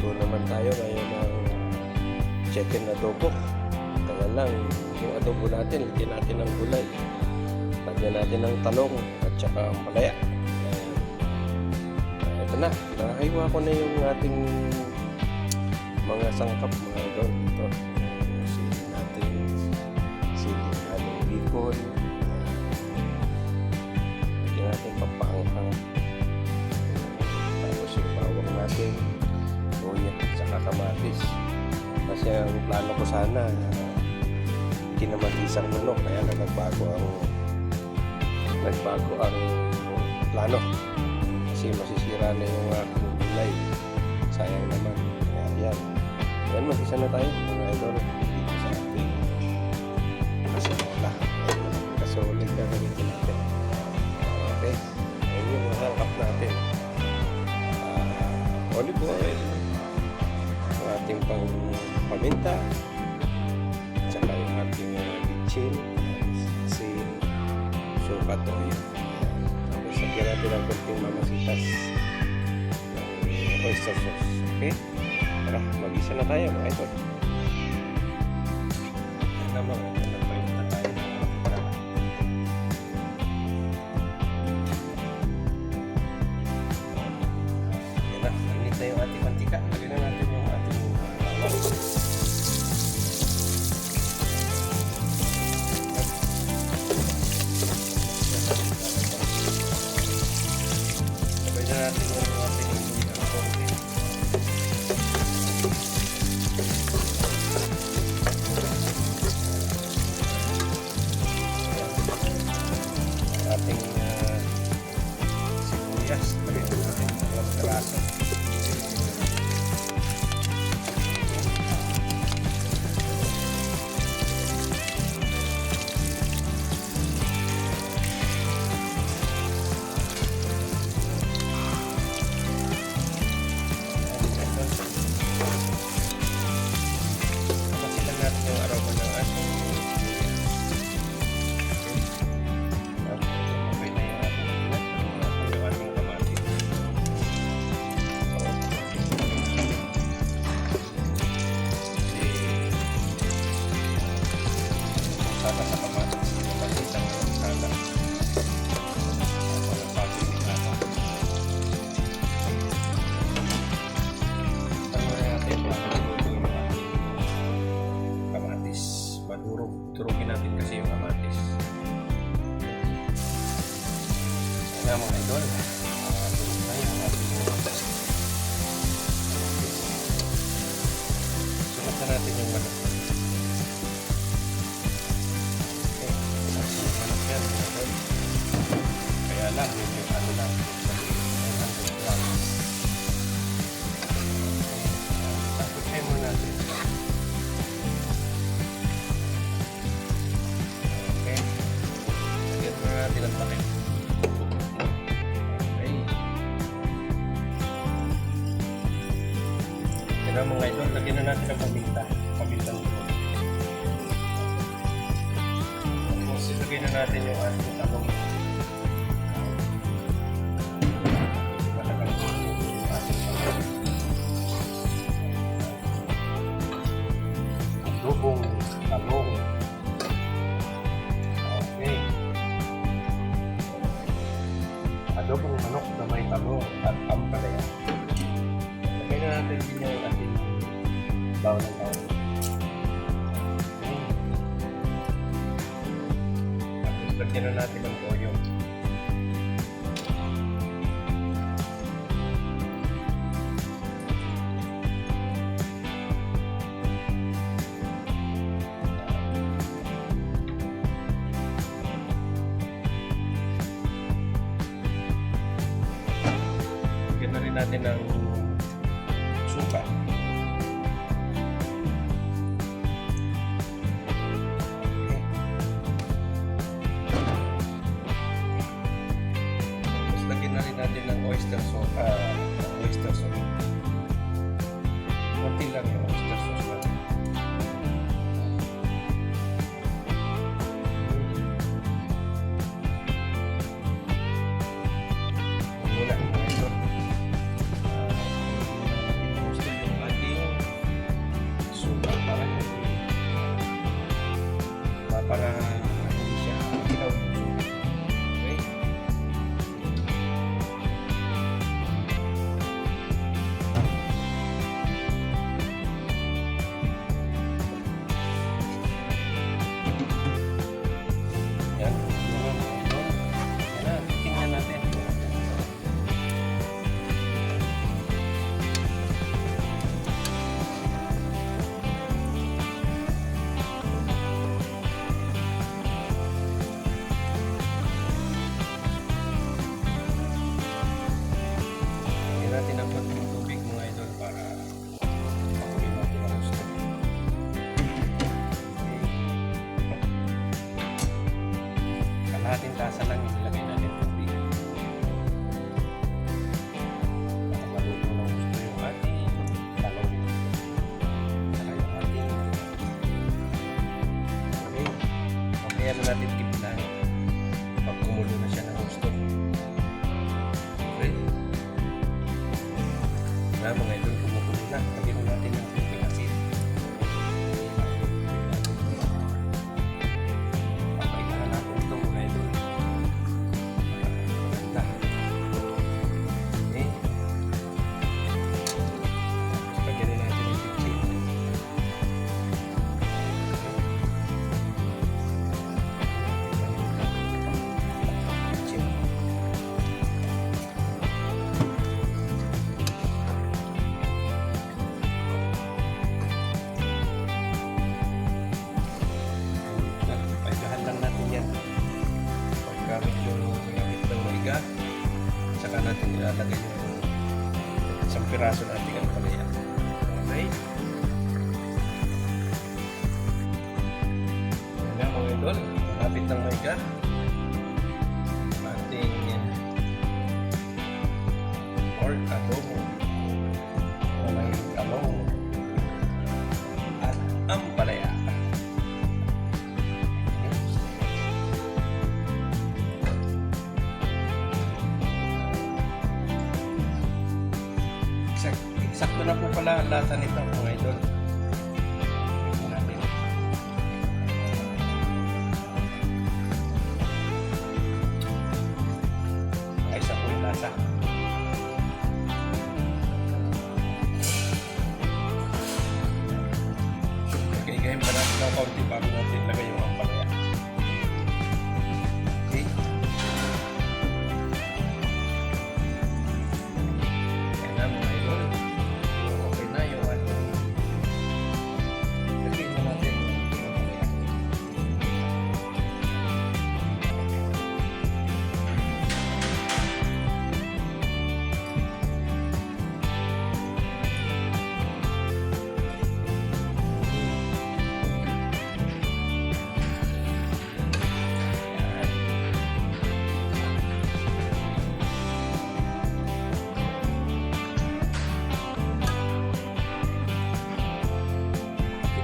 Magluto naman tayo ngayon ng chicken adobo. Kaya lang, yung adobo natin, lagyan natin ng gulay. Lagyan natin ng talong at saka palaya. Ito na, nahiwa ko na yung ating mga sangkap, mga idol. Ito, sili natin, sili natin bicol. Lagyan natin pampaanghang. Tapos yung bawang natin, luya, saka kamatis. Kasi ang plano ko sana, kinamatisang manok, kaya na nagbago ang plano. Kasi masisira na yung aking gulay. Sayang naman. Kaya yan, mag-isa na tayo mga idol dito sa ating kasola. Kasolid na ganito natin. Okay, ayun yung mga hangkap natin. Olive oil, ang ating paminta, at saka yung ating bitchin, sin, suka, toyo. Tapos lagyan natin ang konting mamasitas ng oyster sauce. Okay? Tara, mag-isa na tayo mga idol. Yan naman, nagpainit na tayo. Yan na, mainit na yung ating mantika. Lagyan na natin yung ating bawang. Sabay na natin yung ating konti. Ating sibuyas, lagyan natin ng peraso. Kapasitan natin yung aroma ng ating sana sa kamatis, kapasitan yung sana. Walang pag-imitata. Tangunin natin yung kamatis. Madurog. Durugin natin kasi yung kamatis. Kaya mga idol, durog na yung ating kamatis. Sunod na natin yung manok. Kaya lang, yung ano lang, 900 grams. Tapos try mo natin. Okay. Lagyan mo natin ang takip. Okay. Kaya mga idol, lagyan na natin ang paminta. Pamintang ito. Tapos ilagay na natin yung ating talong. Adobong talong. Okay. Adobong manok na may talong at ampalaya. Lagay na natin din yung ating bawang ng bawang. Okay. Tapos lagyan na natin ang toyo. Lagyan na rin natin ng suka. Okay. Tapos lagyan na rin natin ng oyster sauce. Konti lang yung oyster sauce natin. Muna. natin timplahan pag kumulo na siya ng gusto. Okay? Na mga idol, kumukulo na. Lagyan natin ng kunting asin. Papailan natin ito mga idol. Maganda. Okay? Lagyan natin ng bitchin. Paigahan lang natin yan. Paggamit yung gamit ng maiga, saka natin ilalagay yung isang piraso natin ang palaya. Okay? Yan nga mga idol, malapit ng maiga. Ating pork adobo na may talong at ampalaya. Sakto na po pala ang lasa nito mga idol. Tingnan natin. Ay, isa po yung lasa. Gayin pa natin ng kaunti bago natin lagay yung ampalaya. Okay. Ayan na mga idol. Okay na yung ating lagyan na natin yung ampalaya.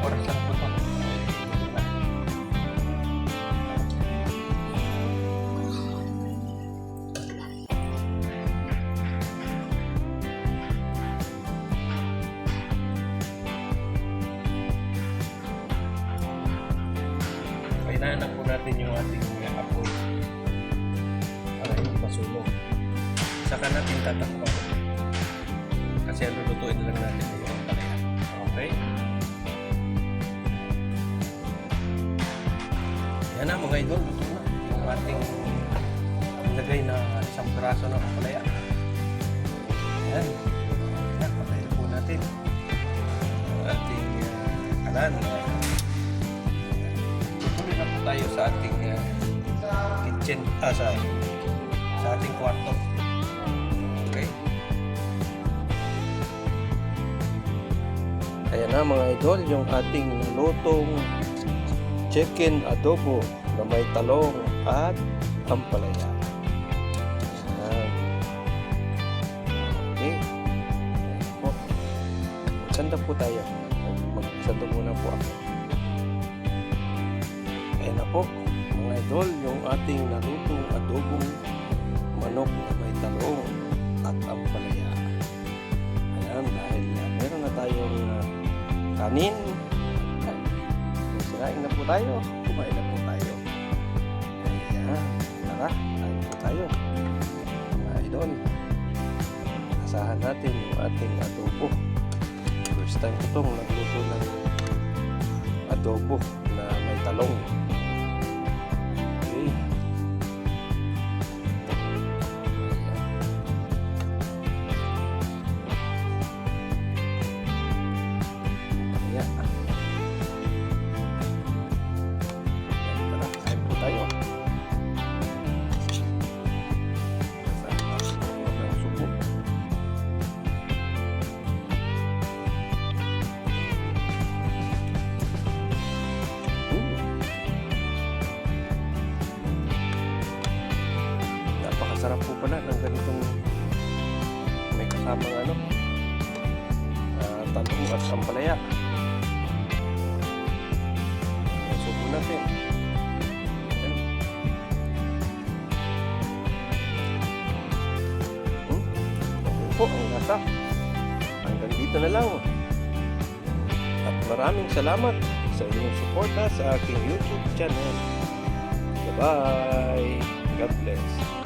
Oras lang po ito. Kainahan po natin yung ating apoy para hindi masunog. Saka natin tatakpan kasi lulutuin lang natin yung palaya. Okay? Yan na mga idol, luto na yung ating lagay na isang piraso ng palaya. Yan. Yan, patayin po natin ang ating kalan. Tutuloy na po tayo sa ating kitchen, sa ating kwarto. Okay? Ayan na mga idol, yung ating lutong chicken adobo na may talong at ampalaya. Ayan. Okay. Ayan po. Magsanda po tayo. Magsanda muna po ako. Ayan na po mga idol, yung ating nalutong adobong manok na may talong at ampalaya. Ayan, dahil meron na tayong kanin. Kain na po tayo. Kumain na po tayo. Ayan. Tara, kain po tayo. Mga idol. Asahan natin yung ating adobo. First time ko itong nagluto ng adobo na may talong. Okay. Ayan. Tayo. Subo. Napakasarap po pala ng ganitong may kasamang talong at ampalaya. Subo natin. po ang lasa. Hanggang dito na lang. At maraming salamat sa inyong suporta sa aking YouTube channel. Bye-bye. God bless.